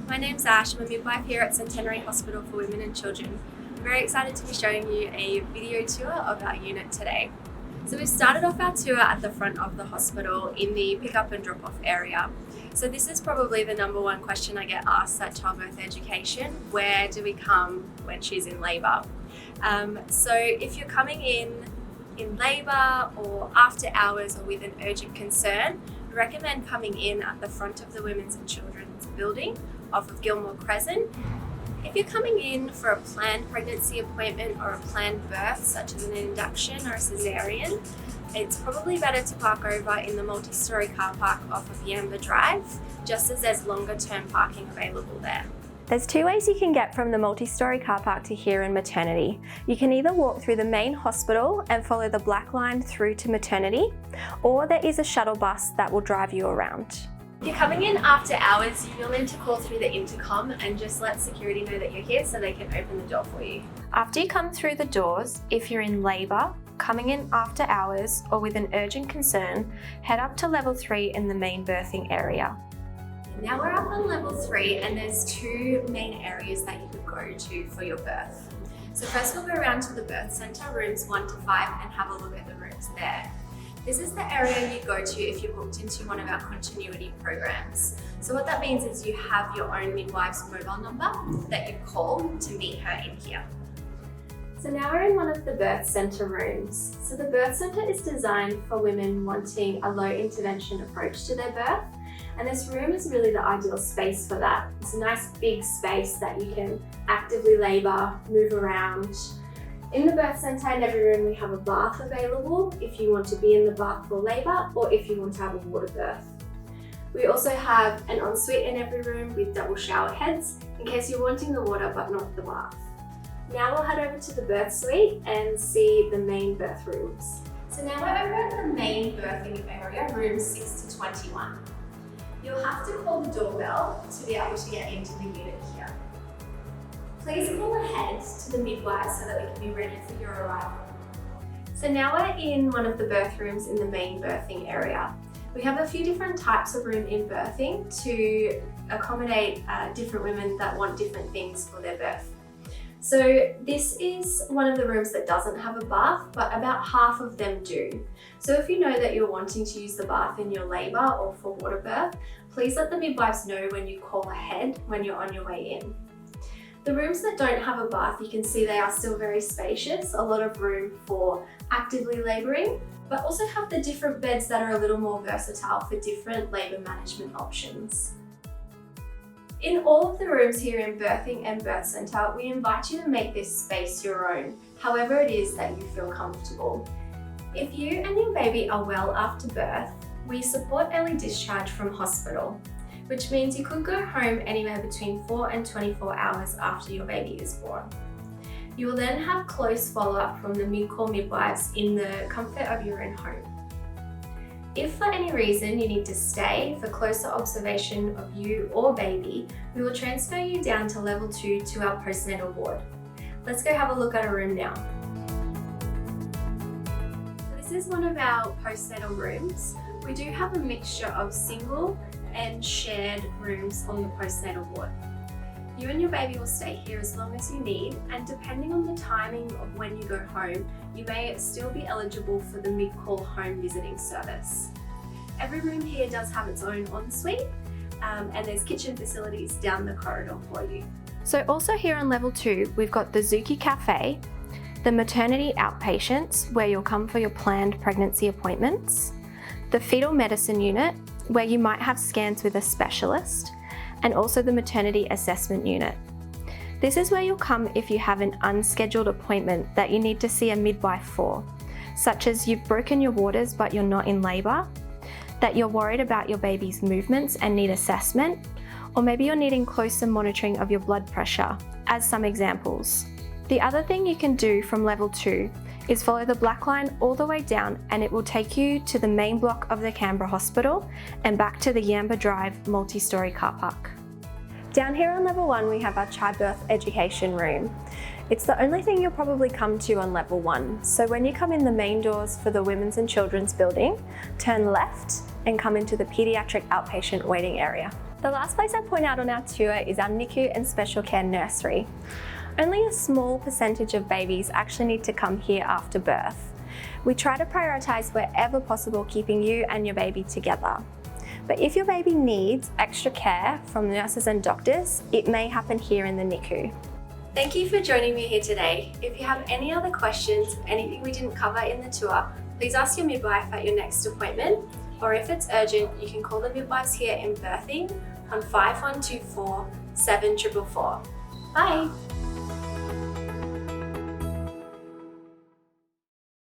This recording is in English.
My name's Ash. I'm a midwife here at Centenary Hospital for Women and Children. I'm very excited to be showing you a video tour of our unit today. So we've started off our tour at the front of the hospital in the pick up and drop off area. So this is probably the number one question I get asked at childbirth education: where do we come when she's in labour? So if you're coming in labour or after hours or with an urgent concern, we recommend coming in at the front of the Women's and Children's building off of Gilmore Crescent. If you're coming in for a planned pregnancy appointment or a planned birth, such as an induction or a cesarean, it's probably better to park over in the multi-storey car park off of Yamba Drive, just as there's longer term parking available there. There's two ways you can get from the multi-storey car park to here in maternity. You can either walk through the main hospital and follow the black line through to maternity, or there is a shuttle bus that will drive you around. If you're coming in after hours, you will need to call through the intercom and just let security know that you're here so they can open the door for you. After you come through the doors, if you're in labour, coming in after hours, or with an urgent concern, head up to level 3 in the main birthing area. Now we're up on level 3 and there's two main areas that you could go to for your birth. So first we'll go around to the birth centre, rooms 1 to 5, and have a look at the rooms there. This is the area you go to if you're booked into one of our continuity programs. So what that means is you have your own midwife's mobile number that you call to meet her in here. So now we're in one of the birth centre rooms. So the birth centre is designed for women wanting a low intervention approach to their birth. And this room is really the ideal space for that. It's a nice big space that you can actively labour, move around. In the birth centre, in every room, we have a bath available if you want to be in the bath for labour or if you want to have a water birth. We also have an ensuite in every room with double shower heads in case you're wanting the water but not the bath. Now we'll head over to the birth suite and see the main birth rooms. So now we're over at the main birthing area, rooms 6 to 21. You'll have to call the doorbell to be able to get into the unit here. Please call ahead to the midwife so that we can be ready for your arrival. So now we're in one of the birth rooms in the main birthing area. We have a few different types of room in birthing to accommodate different women that want different things for their birth. So this is one of the rooms that doesn't have a bath, but about half of them do. So if you know that you're wanting to use the bath in your labour or for water birth, please let the midwives know when you call ahead when you're on your way in. The rooms that don't have a bath, you can see they are still very spacious, a lot of room for actively labouring, but also have the different beds that are a little more versatile for different labour management options. In all of the rooms here in Birthing and Birth Centre, we invite you to make this space your own, however it is that you feel comfortable. If you and your baby are well after birth, we support early discharge from hospital, which means you could go home anywhere between 4 and 24 hours after your baby is born. You will then have close follow-up from the mid-call midwives in the comfort of your own home. If for any reason you need to stay for closer observation of you or baby, we will transfer you down to level 2 to our postnatal ward. Let's go have a look at a room now. This is one of our postnatal rooms. We do have a mixture of single and shared rooms on the postnatal ward. You and your baby will stay here as long as you need, and depending on the timing of when you go home, you may still be eligible for the mid-call home visiting service. Every room here does have its own ensuite, and there's kitchen facilities down the corridor for you. So also here on level 2, we've got the Zuki Cafe, the maternity outpatients, where you'll come for your planned pregnancy appointments, the fetal medicine unit, where you might have scans with a specialist, and also the maternity assessment unit. This is where you'll come if you have an unscheduled appointment that you need to see a midwife for, such as you've broken your waters but you're not in labour, that you're worried about your baby's movements and need assessment, or maybe you're needing closer monitoring of your blood pressure, as some examples. The other thing you can do from level 2 is follow the black line all the way down, and it will take you to the main block of the Canberra Hospital and back to the Yamba Drive multi-storey car park. Down here on level 1 we have our childbirth education room. It's the only thing you'll probably come to on level 1. So when you come in the main doors for the Women's and Children's building, turn left and come into the paediatric outpatient waiting area. The last place I point out on our tour is our NICU and special care nursery. Only a small percentage of babies actually need to come here after birth. We try to prioritise wherever possible keeping you and your baby together. But if your baby needs extra care from nurses and doctors, it may happen here in the NICU. Thank you for joining me here today. If you have any other questions, anything we didn't cover in the tour, please ask your midwife at your next appointment, or if it's urgent, you can call the midwives here in Birthing on 5124 7444. Bye!